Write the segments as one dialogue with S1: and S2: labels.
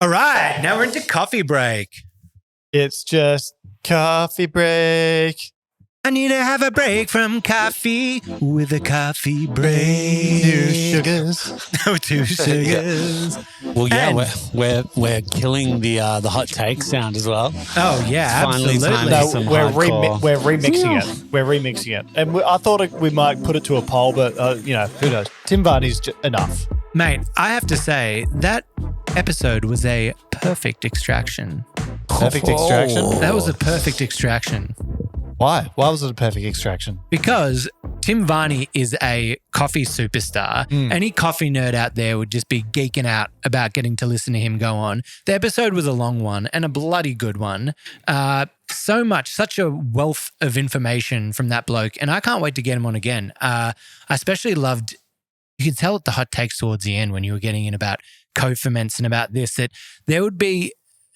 S1: All right, now we're into coffee break.
S2: It's just coffee break.
S1: I need to have a break from coffee with a coffee break.
S2: 2 sugars.
S1: No 2 sugars.
S3: Well, yeah,
S1: And-
S3: we're killing the hot take sound as well.
S1: Oh yeah,
S3: Finally
S1: absolutely.
S3: time for some hardcore.
S2: We're remixing it. We're remixing it. And I thought we might put it to a poll, but, who knows? Tim Varney's enough.
S1: Mate, I have to say that episode was a perfect extraction.
S2: Perfect extraction?
S1: That was a perfect extraction.
S2: Why? Why was it a perfect extraction?
S1: Because Tim Varney is a coffee superstar. Any coffee nerd out there would just be geeking out about getting to listen to him go on. The episode was a long one and a bloody good one. Such a wealth of information from that bloke. And I can't wait to get him on again. I especially loved, you could tell at the hot takes towards the end when you were getting in about co-ferments and about this, that there would be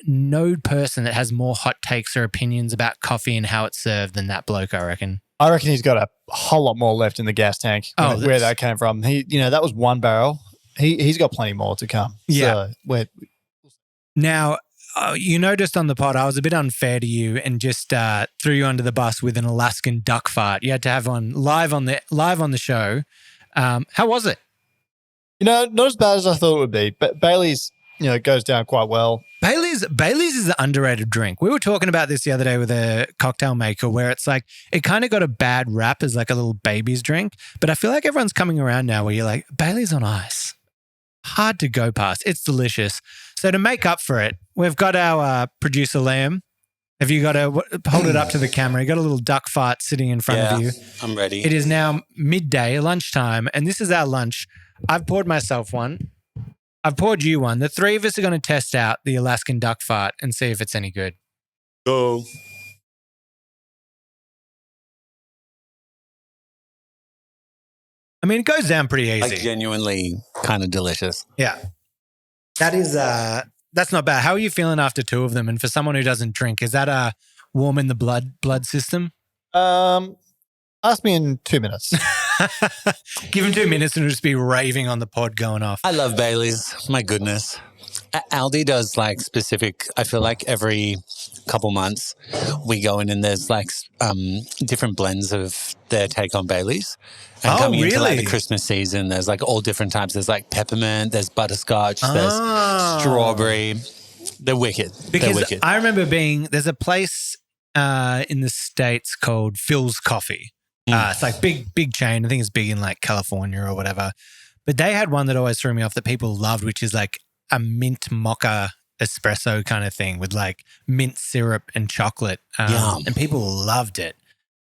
S1: no person that has more hot takes or opinions about coffee and how it's served than that bloke, I reckon.
S2: I reckon he's got a whole lot more left in the gas tank. Where that came from. That was 1 barrel. He's got plenty more to come.
S1: Yeah.
S2: So
S1: Now, you noticed on the pod, I was a bit unfair to you and just threw you under the bus with an Alaskan duck fart. You had to have one live on the show. How was it?
S2: not as bad as I thought it would be. But Bailey's, goes down quite well.
S1: Bailey's is an underrated drink. We were talking about this the other day with a cocktail maker where it's like it kind of got a bad rap as like a little baby's drink, but I feel like everyone's coming around now where you're like, Bailey's on ice. Hard to go past. It's delicious. So to make up for it, we've got our producer Liam. Have you got to hold it up to the camera? You got a little duck fart sitting in front of you.
S3: I'm ready.
S1: It is now midday, lunchtime, and this is our lunch. I've poured myself one. I've poured you one. The 3 of us are going to test out the Alaskan duck fart and see if it's any good.
S3: Go.
S1: I mean, it goes down pretty easy.
S3: Like genuinely kind of delicious.
S1: Yeah. That is, that's not bad. How are you feeling after 2 of them? And for someone who doesn't drink, is that warm in the blood system?
S2: Ask me in 2 minutes.
S1: Give him 2 minutes and it'll just be raving on the pod going off.
S3: I love Bailey's. My goodness. Aldi does like specific, I feel like every couple months we go in and there's like different blends of their take on Bailey's. And coming into like the Christmas season, there's like all different types. There's like peppermint, there's butterscotch, there's strawberry. They're wicked.
S1: Because
S3: They're wicked.
S1: I remember there's a place in the States called Phil's Coffee. It's like big chain. I think it's big in like California or whatever. But they had one that always threw me off that people loved, which is like a mint mocha espresso kind of thing with like mint syrup and chocolate. And people loved it.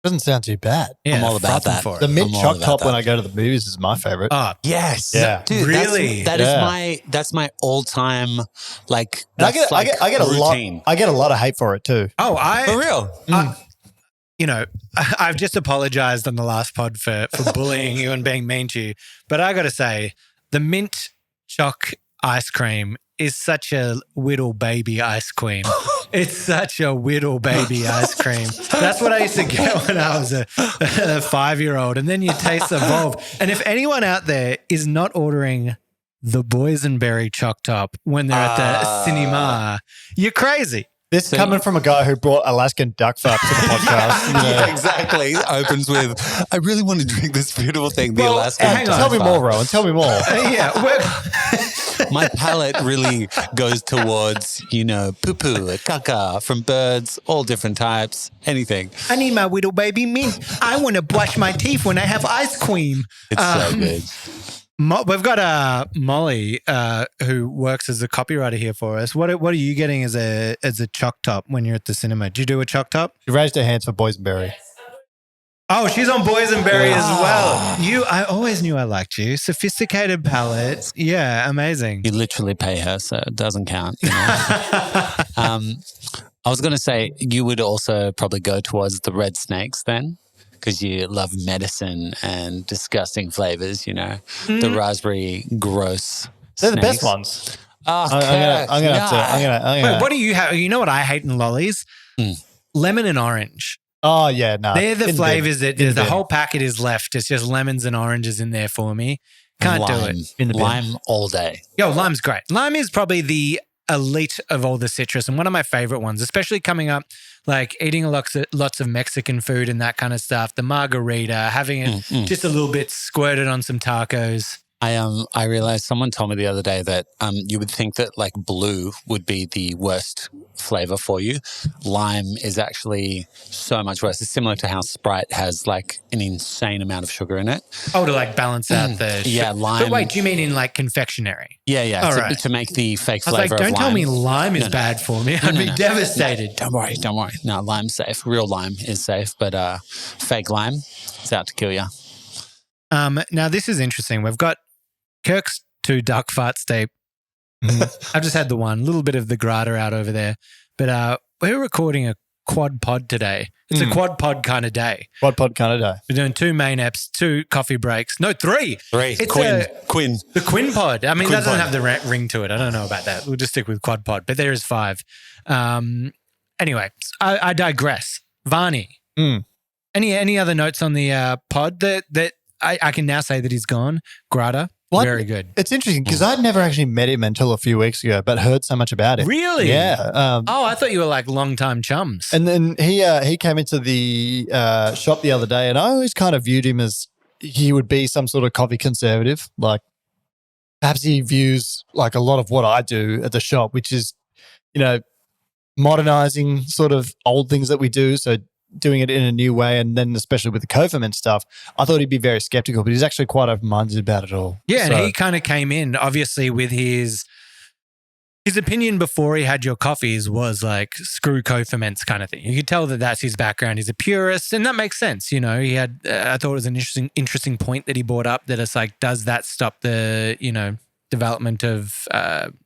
S2: Doesn't sound too bad.
S3: Yeah, I'm all about that.
S2: The mint choc top when I go to the movies is my favorite.
S1: Oh,
S3: yes.
S2: Yeah.
S3: Dude,
S1: really?
S3: That's my all-time like
S2: I get a
S3: routine.
S2: lot. I get a lot of hate for it too.
S1: Oh,
S3: For real.
S1: I've just apologized on the last pod for bullying you and being mean to you. But I got to say, the mint choc ice cream is such a whittle baby ice cream. It's such a whittle baby ice cream. That's what I used to get when I was a 5-year-old. And then you taste Evolve. And if anyone out there is not ordering the boysenberry choc top when they're at the cinema, you're crazy.
S2: This is coming from a guy who brought Alaskan duck fart to the podcast.
S3: Yeah, exactly. It opens with, I really want to drink this beautiful thing, the Alaskan
S2: hang on.
S3: duck
S2: Tell me
S3: fart.
S2: more, Rohan. Tell me more.
S3: My palate really goes towards, poo-poo, caca from birds, all different types, anything.
S1: I need my whittle baby mint. I want to brush my teeth when I have ice cream.
S3: It's so good.
S1: We've got Molly, who works as a copywriter here for us. What are you getting as a choc top when you're at the cinema? Do you do a choc top?
S2: She raised her hands for boysenberry.
S1: Oh, she's on boysenberry as well. I always knew I liked you. Sophisticated palate. Yeah, amazing.
S3: You literally pay her, so it doesn't count. I was going to say you would also probably go towards the red snakes then, because you love medicine and disgusting flavors, the raspberry gross
S2: They're
S3: snakes.
S2: the best ones.
S3: Oh,
S2: I'm gonna.
S1: Wait, what do you have? You know what I hate in lollies? Lemon and orange.
S2: Oh yeah, no.
S1: They're the flavors that the whole packet is left. It's just lemons and oranges in there for me. Can't do it.
S3: Lime all day.
S1: Yo, lime's great. Lime is probably the elite of all the citrus and one of my favorite ones, especially coming up, like eating lots of Mexican food and that kind of stuff. The margarita, having it just a little bit squirted on some tacos.
S3: I realized someone told me the other day that you would think that like blue would be the worst flavor for you. Lime is actually so much worse. It's similar to how Sprite has like an insane amount of sugar in it.
S1: Oh, to like balance out the sugar.
S3: Lime.
S1: But wait, do you mean in like confectionery?
S3: Yeah.
S1: Right.
S3: To make the fake
S1: I was
S3: flavor
S1: like,
S3: of
S1: don't
S3: lime.
S1: tell me lime is bad for me. I'd be devastated.
S3: No, don't worry. No, lime's safe. Real lime is safe, but fake lime is out to kill you.
S1: Now this is interesting. We've got Kirk's 2 duck farts deep. I've just had the one, a little bit of the grata out over there. But we're recording a quad pod today. It's a quad pod kind of day.
S2: Quad pod kind of day.
S1: We're doing 2 main eps, 2 coffee breaks. No, 3.
S3: 3.
S1: It's
S3: Quinn.
S1: The Quinn pod. I mean,
S3: Quinn
S1: that doesn't
S3: pod.
S1: have the ring to it. I don't know about that. We'll just stick with quad pod. But there is 5. Anyway, I digress. Varney. Any other notes on the pod that I can now say that he's gone? Grata. Very good.
S2: It's interesting because I'd never actually met him until a few weeks ago, but heard so much about it.
S1: Really?
S2: Yeah.
S1: I thought you were like long-time chums.
S2: And then he came into the shop the other day, and I always kind of viewed him as he would be some sort of coffee conservative. Like perhaps he views like a lot of what I do at the shop, which is, modernizing sort of old things that we do. So doing it in a new way, and then especially with the co-ferment stuff, I thought he'd be very skeptical, but he's actually quite open-minded about it all.
S1: Yeah, and he kind of came in, obviously, with his opinion before he had your coffees was like, screw co-ferments kind of thing. You could tell that that's his background. He's a purist, and that makes sense. He had, I thought it was an interesting point that he brought up, that it's like, does that stop the, development of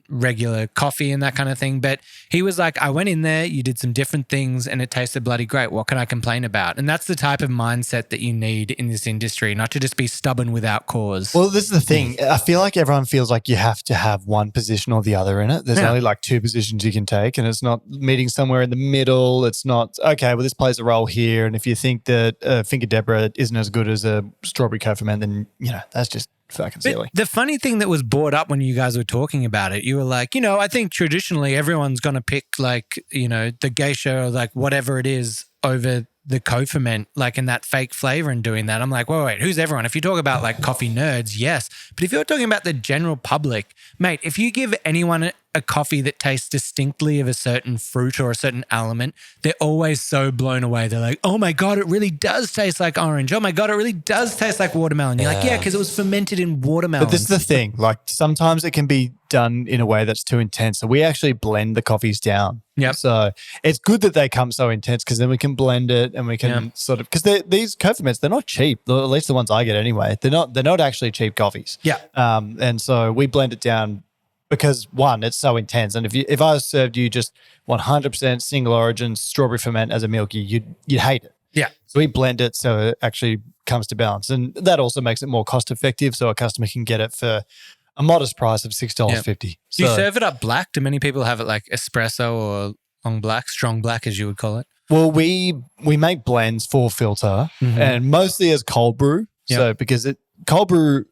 S1: regular coffee and that kind of thing? But he was like, I went in there, you did some different things and it tasted bloody great. What can I complain about? And that's the type of mindset that you need in this industry, not to just be stubborn without cause.
S2: Well, this is the thing. I feel like everyone feels like you have to have one position or the other in it. There's only like 2 positions you can take, and it's not meeting somewhere in the middle. It's not, okay, well, this plays a role here. And if you think that Finger Deborah isn't as good as a strawberry co-ferment, then, that's just fucking silly.
S1: The funny thing that was brought up when you guys were talking about it, you were like, I think traditionally everyone's going to pick like, the geisha or like whatever it is over the co-ferment, like in that fake flavor and doing that. I'm like, wait, who's everyone? If you talk about like coffee nerds, yes. But if you're talking about the general public, mate, if you give anyone a coffee that tastes distinctly of a certain fruit or a certain element, they're always so blown away. They're like, oh my God, it really does taste like orange. Oh my God, it really does taste like watermelon. You're like, yeah, because it was fermented in watermelon.
S2: But this is the thing. Like sometimes it can be done in a way that's too intense. So we actually blend the coffees down.
S1: Yep.
S2: So it's good that they come so intense, because then we can blend it and we can sort of, because these co-ferments, they're not cheap. At least the ones I get anyway. They're not actually cheap coffees.
S1: Yeah.
S2: And so we blend it down because, one, it's so intense. And if I served you just 100% single origin strawberry ferment as a milky, you'd hate it.
S1: Yeah.
S2: So we blend it so it actually comes to balance. And that also makes it more cost effective, so a customer can get it for a modest price of $6.50.
S1: Do you serve it up black? Do many people have it like espresso or long black, strong black as you would call it?
S2: Well, we make blends for filter and mostly as cold brew.
S1: Yep.
S2: So because cold brew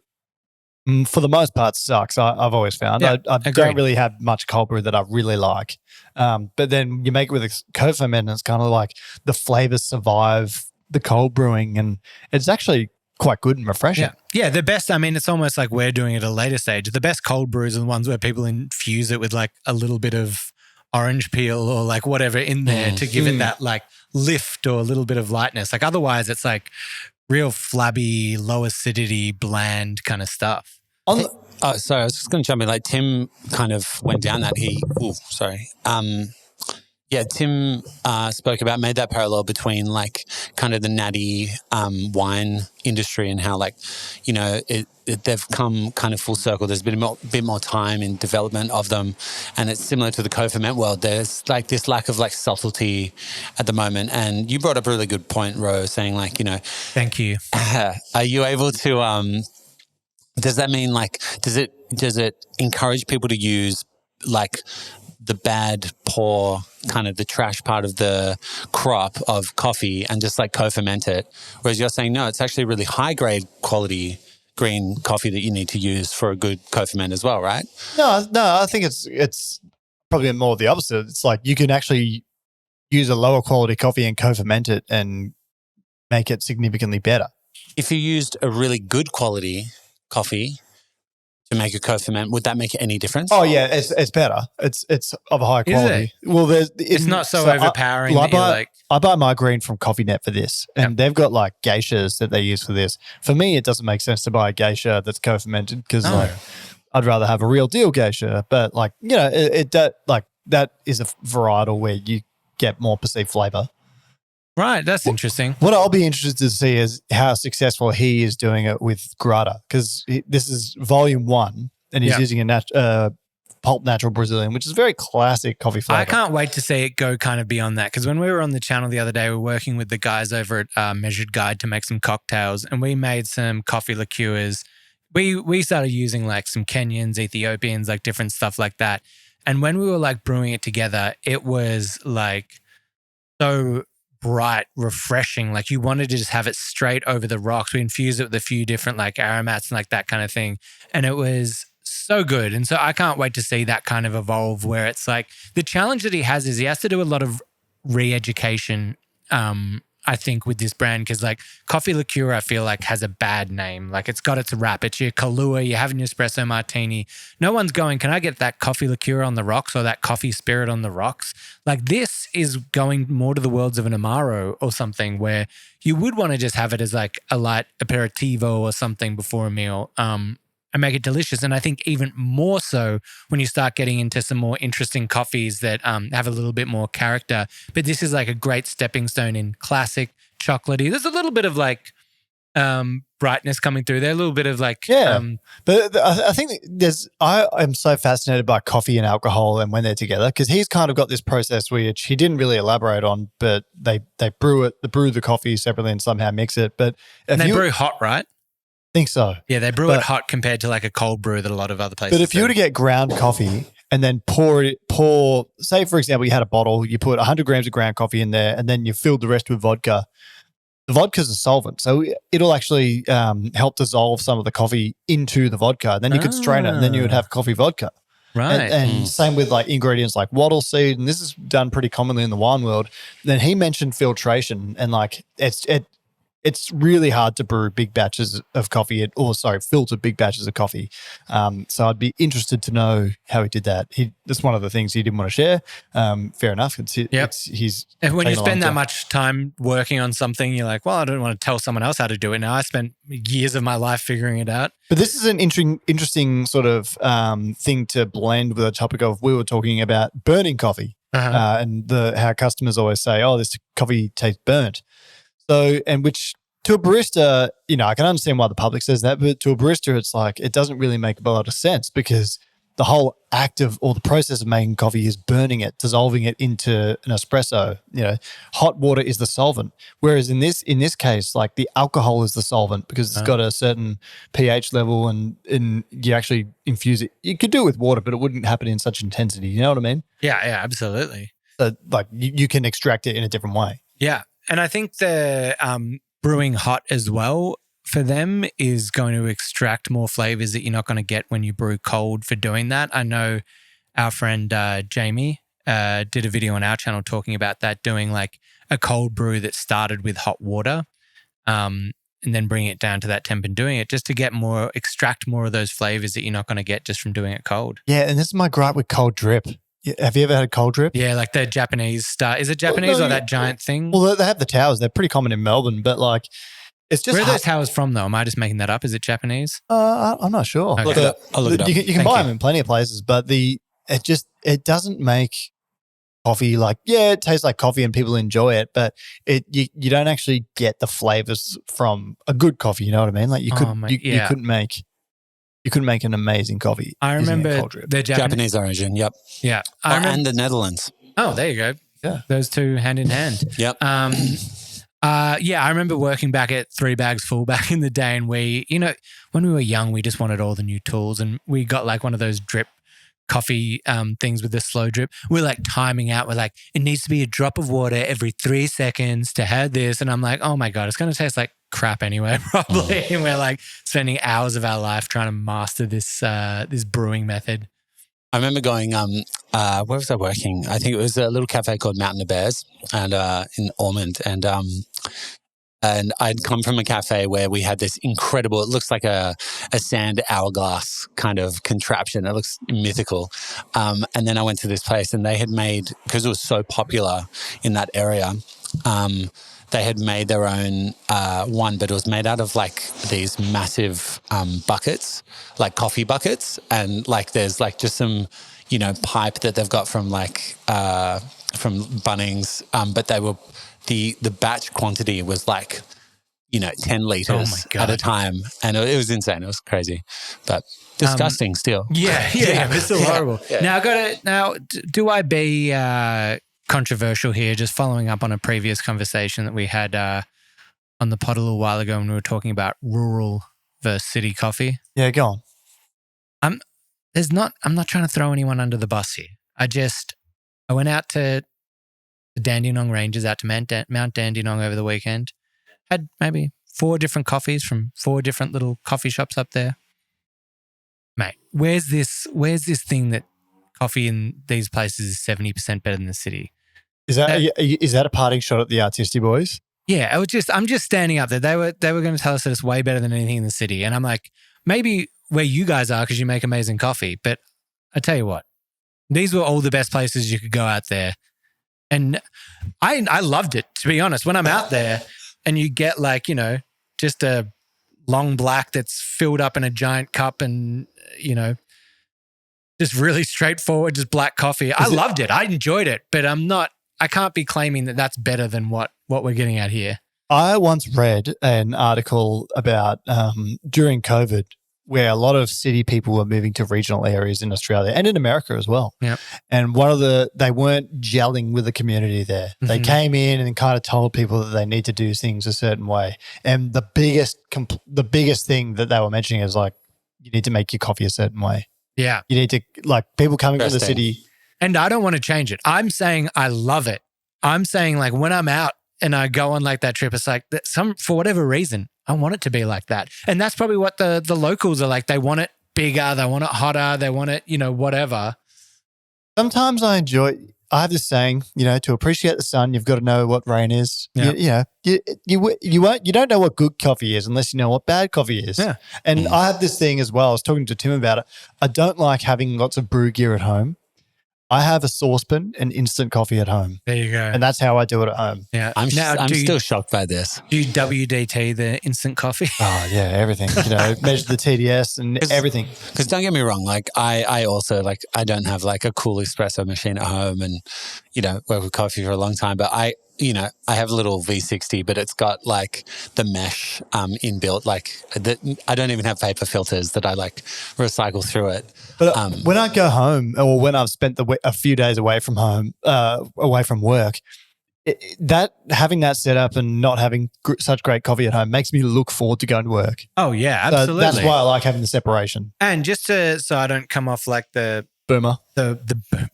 S2: for the most part sucks, I've always found.
S1: Yeah,
S2: I don't really have much cold brew that I really like. But then you make it with a co-ferment and it's kind of like the flavors survive the cold brewing, and it's actually quite good and refreshing.
S1: Yeah, the best, I mean, it's almost like we're doing it at a later stage. The best cold brews are the ones where people infuse it with like a little bit of orange peel or like whatever in there to give it that like lift or a little bit of lightness. Like otherwise it's like real flabby, low acidity, bland kind of stuff.
S3: Sorry, I was just going to jump in. Like Tim kind of went down that. Tim made that parallel between like kind of the natty wine industry and how like, they've come kind of full circle. There's been a bit more time in development of them, and it's similar to the co-ferment world. There's like this lack of like subtlety at the moment. And you brought up a really good point, Ro, saying like,
S1: Thank you.
S3: Are you able to, does that mean like, does it encourage people to use like the bad, poor, kind of the trash part of the crop of coffee and just like co-ferment it? Whereas you're saying, no, it's actually really high grade quality green coffee that you need to use for a good co-ferment as well, right?
S2: No, I think it's probably more the opposite. It's like you can actually use a lower quality coffee and co-ferment it and make it significantly better.
S3: If you used a really good quality coffee to make a co-ferment, would that make any difference?
S2: Oh yeah, it's better. It's of a high quality. Well,
S1: it's not so overpowering.
S2: I buy my green from CoffeeNet for this, and they've got like geishas that they use for this. For me, it doesn't make sense to buy a geisha that's co-fermented because like I'd rather have a real deal geisha. But like that is a varietal where you get more perceived flavor.
S1: Right, that's interesting.
S2: What I'll be interested to see is how successful he is doing it with Grata, because this is volume 1 and he's using a pulp natural Brazilian, which is very classic coffee flavor.
S1: I can't wait to see it go kind of beyond that, because when we were on the channel the other day, we were working with the guys over at Measured Guide to make some cocktails, and we made some coffee liqueurs. We started using like some Kenyans, Ethiopians, like different stuff like that. And when we were like brewing it together, it was like so bright, refreshing. Like you wanted to just have it straight over the rocks. We infused it with a few different like aromats and like that kind of thing. And it was so good. And so I can't wait to see that kind of evolve, where it's like the challenge that he has is he has to do a lot of re-education, I think, with this brand, because like coffee liqueur, I feel like has a bad name. Like it's got its rap. It's your Kahlua, you're having your espresso martini. No one's going, can I get that coffee liqueur on the rocks or that coffee spirit on the rocks? Like this is going more to the worlds of an Amaro or something, where you would want to just have it as like a light aperitivo or something before a meal. And make it delicious. And I think even more so when you start getting into some more interesting coffees that have a little bit more character. But this is like a great stepping stone in classic chocolatey. There's a little bit of like brightness coming through there, a little bit of like...
S2: But I think I am so fascinated by coffee and alcohol and when they're together, because he's kind of got this process which he didn't really elaborate on, but they brew the coffee separately and somehow mix it. But
S1: and they brew hot, right?
S2: Think so.
S1: Yeah, they brew it hot compared to like a cold brew that a lot of other places
S2: But if you were to get ground coffee and then pour, say for example, you had a bottle, you put 100 grams of ground coffee in there and then you filled the rest with vodka. The vodka's a solvent, so it'll actually help dissolve some of the coffee into the vodka. Then you could strain it and then you would have coffee vodka.
S1: Right.
S2: And same with like ingredients like wattle seed, and this is done pretty commonly in the wine world. Then he mentioned filtration, and like it's really hard to brew big batches of coffee, filter big batches of coffee. So I'd be interested to know how he did that. That's one of the things he didn't want to share. Fair enough.
S1: And when you spend that much time working on something, you're like, well, I don't want to tell someone else how to do it now. I spent years of my life figuring it out.
S2: But this is an interesting sort of thing to blend with a topic of, we were talking about burning coffee and how customers always say, oh, this coffee tastes burnt. So, and which to a barista, I can understand why the public says that, but to a barista, it's like, it doesn't really make a lot of sense, because the whole act of, or the process of making coffee is burning it, dissolving it into an espresso. Hot water is the solvent. Whereas in this case, like the alcohol is the solvent, because it's got a certain pH level and you actually infuse it. You could do it with water, but it wouldn't happen in such intensity. You know what I mean?
S1: Yeah, absolutely.
S2: So like you can extract it in a different way.
S1: Yeah. And I think the brewing hot as well for them is going to extract more flavors that you're not going to get when you brew cold for doing that. I know our friend Jamie did a video on our channel talking about that, doing like a cold brew that started with hot water and then bring it down to that temp and doing it just to extract more of those flavors that you're not going to get just from doing it cold.
S2: Yeah, and this is my gripe with cold drip. Have you ever had a cold drip?
S1: Yeah, like the Japanese style. Is it Japanese or that giant thing?
S2: Well, they have the towers. They're pretty common in Melbourne, but like it's just...
S1: Where are those towers from though? Am I just making that up? Is it Japanese?
S2: I'm not sure.
S1: Okay.
S3: I'll look it up.
S2: You can buy them in plenty of places, but it doesn't make coffee like, it tastes like coffee and people enjoy it, but you don't actually get the flavors from a good coffee. You know what I mean? Like you couldn't make an amazing coffee.
S1: I remember the
S3: Japanese origin. Yep.
S1: Yeah.
S3: And the Netherlands.
S1: Oh, there you go.
S2: Yeah.
S1: Those two hand in hand.
S3: Yep.
S1: I remember working back at 3 Bags Full back in the day, and we, when we were young, we just wanted all the new tools, and we got like one of those drip coffee things with the slow drip. We're like timing out. We're like, it needs to be a drop of water every 3 seconds to have this. And I'm like, oh my God, it's going to taste like crap anyway, probably. And we're like spending hours of our life trying to master this brewing method.
S3: I remember going, where was I working? I think it was a little cafe called Mountain of Bears and in Ormond. And I'd come from a cafe where we had this incredible, it looks like a sand hourglass kind of contraption. It looks mythical. And then I went to this place and they had made, because it was so popular in that area, they had made their own one, but it was made out of like these massive buckets, like coffee buckets. And like there's like just some, pipe that they've got from like from Bunnings. But they were, the batch quantity was like, 10 liters at a time. And it was insane. It was crazy, but disgusting still.
S1: Yeah. It's still horrible. Yeah. Now, do I be controversial here, just following up on a previous conversation that we had on the pod a little while ago when we were talking about rural versus city coffee?
S2: Yeah, go on.
S1: I'm not trying to throw anyone under the bus here. I went out to the Dandenong Ranges, out to Mount Dandenong over the weekend. Had maybe 4 different coffees from 4 different little coffee shops up there. Mate, where's this thing that coffee in these places is 70% better than the city?
S2: Is that a parting shot at the Artisti boys?
S1: Yeah, I'm just standing up there. They were going to tell us that it's way better than anything in the city. And I'm like, maybe where you guys are because you make amazing coffee. But I tell you what, these were all the best places you could go out there. And I loved it, to be honest. When I'm out there and you get like, just a long black that's filled up in a giant cup and, just really straightforward, just black coffee. I loved it. I enjoyed it, but I can't be claiming that that's better than what we're getting at here.
S2: I once read an article about during COVID where a lot of city people were moving to regional areas in Australia and in America as well.
S1: Yeah.
S2: And they weren't gelling with the community there. Mm-hmm. They came in and kind of told people that they need to do things a certain way. And the biggest thing that they were mentioning is like, you need to make your coffee a certain way.
S1: Yeah.
S2: You need to, like, people coming from the city.
S1: And I don't want to change it. I'm saying I love it. I'm saying like when I'm out and I go on like that trip, it's like for whatever reason, I want it to be like that. And that's probably what the locals are like. They want it bigger. They want it hotter. They want it, whatever.
S2: Sometimes I have this saying, to appreciate the sun, you've got to know what rain is.
S1: Yeah.
S2: You don't know what good coffee is unless you know what bad coffee is.
S1: Yeah.
S2: And I have this thing as well. I was talking to Tim about it. I don't like having lots of brew gear at home. I have a saucepan and instant coffee at home.
S1: There you go.
S2: And that's how I do it at home.
S1: Yeah.
S3: I'm still shocked by this.
S1: Do you WDT the instant coffee?
S2: Oh, yeah, everything. Measure the TDS and everything.
S3: Because don't get me wrong, like I also like I don't have like a cool espresso machine at home and, work with coffee for a long time. But I have a little V60, but it's got like the mesh inbuilt. Like I don't even have paper filters that I like recycle through it.
S2: But when I go home or when I've spent a few days away from home, away from work, having that set up and not having such great coffee at home makes me look forward to going to work.
S1: Oh yeah, absolutely.
S2: So that's why I like having the separation.
S1: And just so I don't come off like the
S2: boomer,
S1: the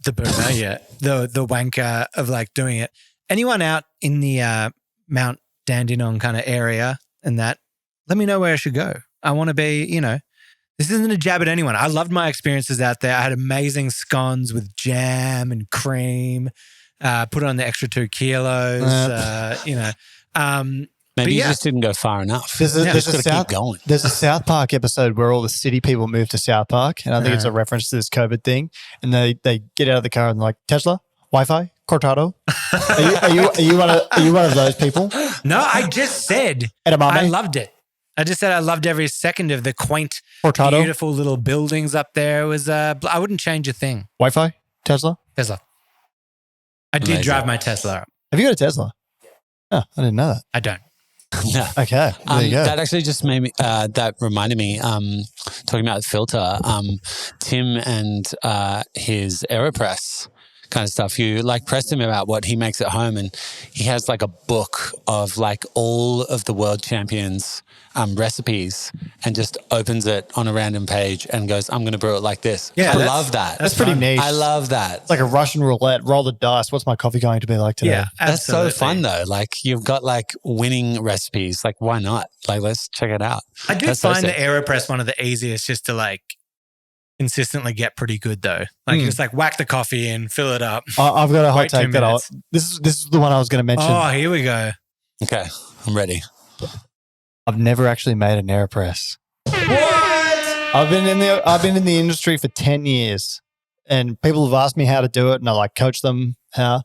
S1: boomer, yeah, the wanker of like doing it. Anyone out in the Mount Dandenong kind of area and that, let me know where I should go. I want to be, this isn't a jab at anyone. I loved my experiences out there. I had amazing scones with jam and cream, put on the extra 2 kilos,
S3: Maybe you just didn't go far enough.
S2: There's a South Park episode where all the city people move to South Park, and I think it's a reference to this COVID thing, and they get out of the car and they're like, Tesla, Wi-Fi, Cortado. Are you one of those people?
S1: No, I just said I loved it. I just said I loved every second of the quaint,
S2: Cortado,
S1: beautiful little buildings up there. It was I wouldn't change a thing.
S2: Wi-Fi, Tesla.
S1: I did drive my Tesla up.
S2: Have you got a Tesla? Oh, I didn't know that.
S1: I don't.
S3: No.
S2: Okay, there you go.
S3: That actually just made me. That reminded me. Talking about the filter, Tim and his AeroPress kind of stuff. You like pressed him about what he makes at home, and he has like a book of like all of the world champions recipes, and just opens it on a random page and goes, "I'm going to brew it like this."
S1: Yeah,
S3: I love that.
S2: That's pretty niche.
S3: I love that.
S2: It's like a Russian roulette. Roll the dice. What's my coffee going to be like today?
S1: Yeah,
S3: that's so fun though. Like you've got like winning recipes. Like why not? Like let's check it out.
S1: I do find the AeroPress one of the easiest, just to like, consistently get pretty good though. Like just like whack the coffee in, fill it up.
S2: I've got a hot
S1: Wait 2
S2: take that
S1: minutes.
S2: this is the one I was going to mention.
S1: Oh, here we go.
S3: Okay, I'm ready.
S2: I've never actually made an AeroPress.
S1: What?
S2: I've been in the industry for 10 years, and people have asked me how to do it, and I like coach them how.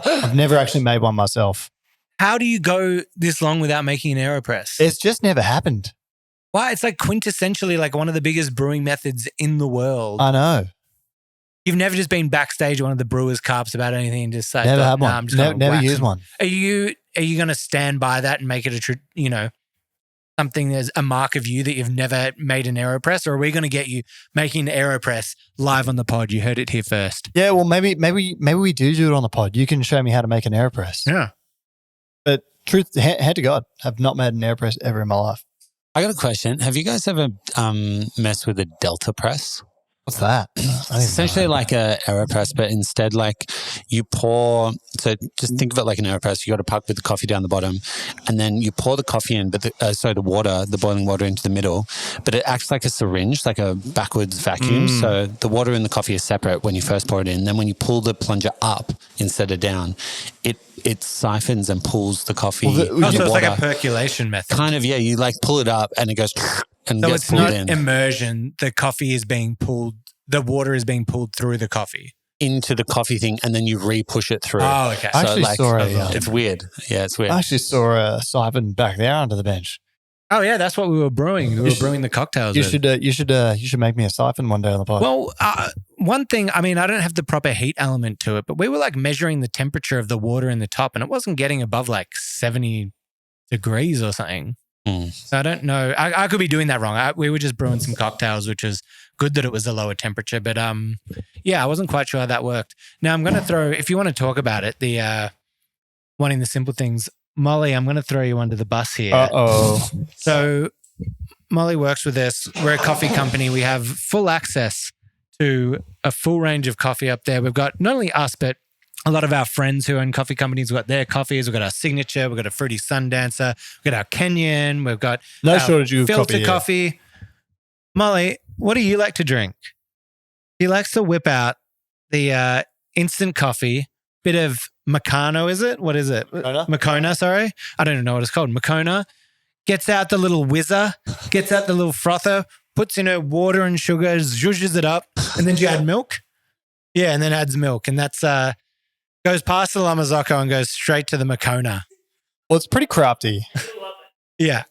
S2: I've never actually made one myself.
S1: How do you go this long without making an AeroPress?
S2: It's just never happened.
S1: Why? It's like quintessentially like one of the biggest brewing methods in the world.
S2: I know.
S1: You've never just been backstage at one of the brewers' cups about anything and just say,
S2: Never had
S1: "Nah,
S2: one.
S1: I'm just gonna
S2: Never
S1: wax
S2: used
S1: them."
S2: one.
S1: Are you going to stand by that and make it something that's a mark of you that you've never made an AeroPress, or are we going to get you making an AeroPress live on the pod? You heard it here first.
S2: Yeah, well, maybe we do it on the pod. You can show me how to make an AeroPress.
S1: Yeah.
S2: But truth, hand to God, I've not made an AeroPress ever in my life.
S3: I got a question. Have you guys ever messed with a Delta press?
S2: What's that?
S3: It's essentially like a AeroPress, but instead like you pour, so just think of it like an AeroPress. You got a puck with the coffee down the bottom, and then you pour the coffee in, but the boiling water into the middle, but it acts like a syringe, like a backwards vacuum. So the water and the coffee is separate when you first pour it in. Then when you pull the plunger up instead of down, it siphons and pulls the coffee.
S2: Well,
S1: So it's
S3: water.
S1: like a percolation method.
S3: Kind of, yeah. You like pull it up and it goes and
S1: So
S3: gets
S1: it's
S3: pulled
S1: not
S3: in.
S1: immersion. The coffee is being pulled, the water is being pulled through the coffee.
S3: Into the coffee thing, and then you re-push it through.
S1: Oh, okay.
S2: I actually saw
S3: it's weird. Yeah, it's weird.
S2: I actually saw a siphon back there under the bench.
S1: Oh, yeah, that's what we were brewing. We were brewing the cocktails
S2: You
S1: with.
S2: should make me a siphon one day on the pod.
S1: Well, one thing, I mean, I don't have the proper heat element to it, but we were like measuring the temperature of the water in the top, and it wasn't getting above like 70 degrees or something. So I don't know. I could be doing that wrong. We were just brewing some cocktails, which is good that it was a lower temperature. But yeah, I wasn't quite sure how that worked. Now I'm going to throw, if you want to talk about it, the wanting the simple things, Molly, I'm going to throw you under the bus here.
S2: Uh-oh.
S1: So Molly works with us. We're a coffee company. We have full access to a full range of coffee up there. We've got not only us, but a lot of our friends who own coffee companies. We've got their coffees. We've got our Signature. We've got a Fruity Sundancer. We've got our Kenyan. We've got
S2: No
S1: our
S2: shortage of
S1: filter
S2: coffee.
S1: Molly, what do you like to drink? He likes to whip out the instant coffee, bit of Macano, is it? What is it? Macona, sorry. I don't even know what it's called. Macona. Gets out the little whizzer, gets out the little frother, puts in her water and sugar, zhuzhes it up, and then you add milk. Yeah, and then adds milk. And that's goes past the Lamazocco and goes straight to the Macona.
S2: Well, it's pretty crafty.
S1: Yeah.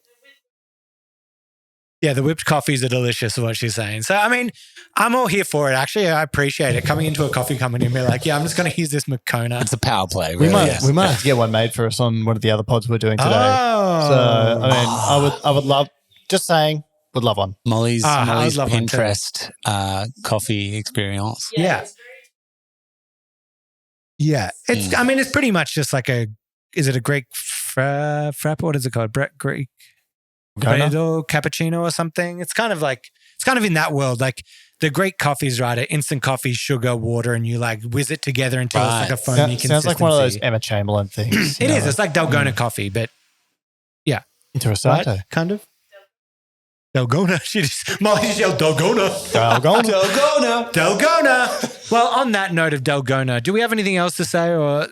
S1: Yeah, the whipped coffees are delicious, is what she's saying. So, I mean, I'm all here for it. Actually, I appreciate it. Coming into a coffee company and be like, yeah, I'm just going to use this Macona.
S3: It's a power play,
S2: We
S3: really.
S2: might have to get one made for us on one of the other pods we're doing today.
S1: Oh.
S2: So, I mean, I would love, just saying, would love one.
S3: Molly's
S1: I would love one too.
S3: Pinterest coffee experience.
S1: Yeah. Yeah. It's, I mean, it's pretty much just like is it a Greek frappe? What is it called? Greek Bredo cappuccino or something. It's kind of in that world. Like the great coffees, right? Are instant coffee, sugar, water, and you like whiz it together until it's like a foamy consistency.
S2: Sounds like one of those Emma Chamberlain things.
S1: It is. It's like Dalgona coffee, but yeah.
S2: Interessante.
S1: Right? Kind of. Dalgona. Molly just yelled Dalgona.
S2: Dalgona.
S1: Dalgona. Well, on that note of Dalgona, do we have anything else to say, or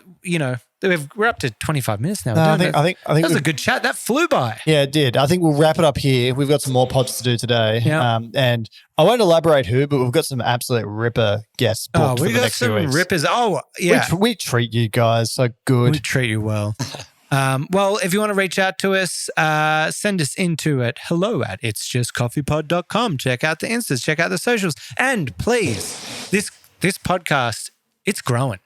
S1: we're up to 25 minutes now.
S2: No, I think
S1: that was a good chat. That flew by.
S2: Yeah, it did. I think we'll wrap it up here. We've got some more pods to do today.
S1: Yeah.
S2: And I won't elaborate who, but we've got some absolute ripper guests booked for the next few weeks.
S1: Rippers. Oh, yeah.
S2: We treat you guys so good.
S1: We treat you well. Well, if you want to reach out to us, send us into at hello@itsjustcoffeepod.com. Check out the Instas, check out the socials. And please, this podcast, it's growing.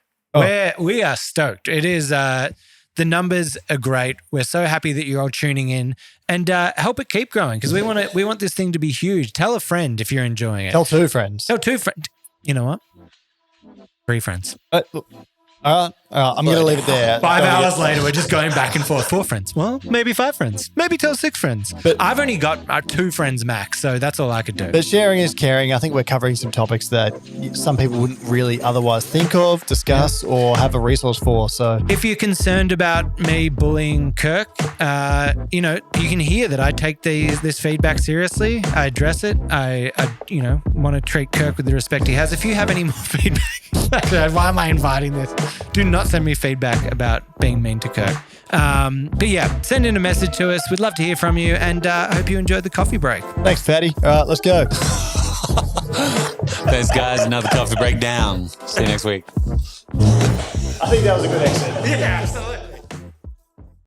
S1: We are stoked. It is, the numbers are great. We're so happy that you're all tuning in, and help it keep growing, because we want this thing to be huge. Tell a friend if you're enjoying it.
S2: Tell two friends.
S1: Tell two friends. You know what? 3 friends.
S2: All I'm going to leave it there.
S1: 5 hours later, we're just going back and forth. 4 friends. Well, maybe 5 friends. Maybe tell 6 friends. But I've only got 2 friends max, so that's all I could do.
S2: But sharing is caring. I think we're covering some topics that some people wouldn't really otherwise think of, discuss, or have a resource for. So
S1: if you're concerned about me bullying Kirk, you can hear that I take this feedback seriously. I address it. I want to treat Kirk with the respect he has. If you have any more feedback, why am I inviting this? Do not send me feedback about being mean to Kirk. But yeah, send in a message to us. We'd love to hear from you, and I hope you enjoyed the coffee break.
S2: Thanks, Fatty. All right, let's go.
S3: Thanks, guys. Another coffee break down. See you next week.
S2: I think that was a good exit.
S1: Yeah, absolutely.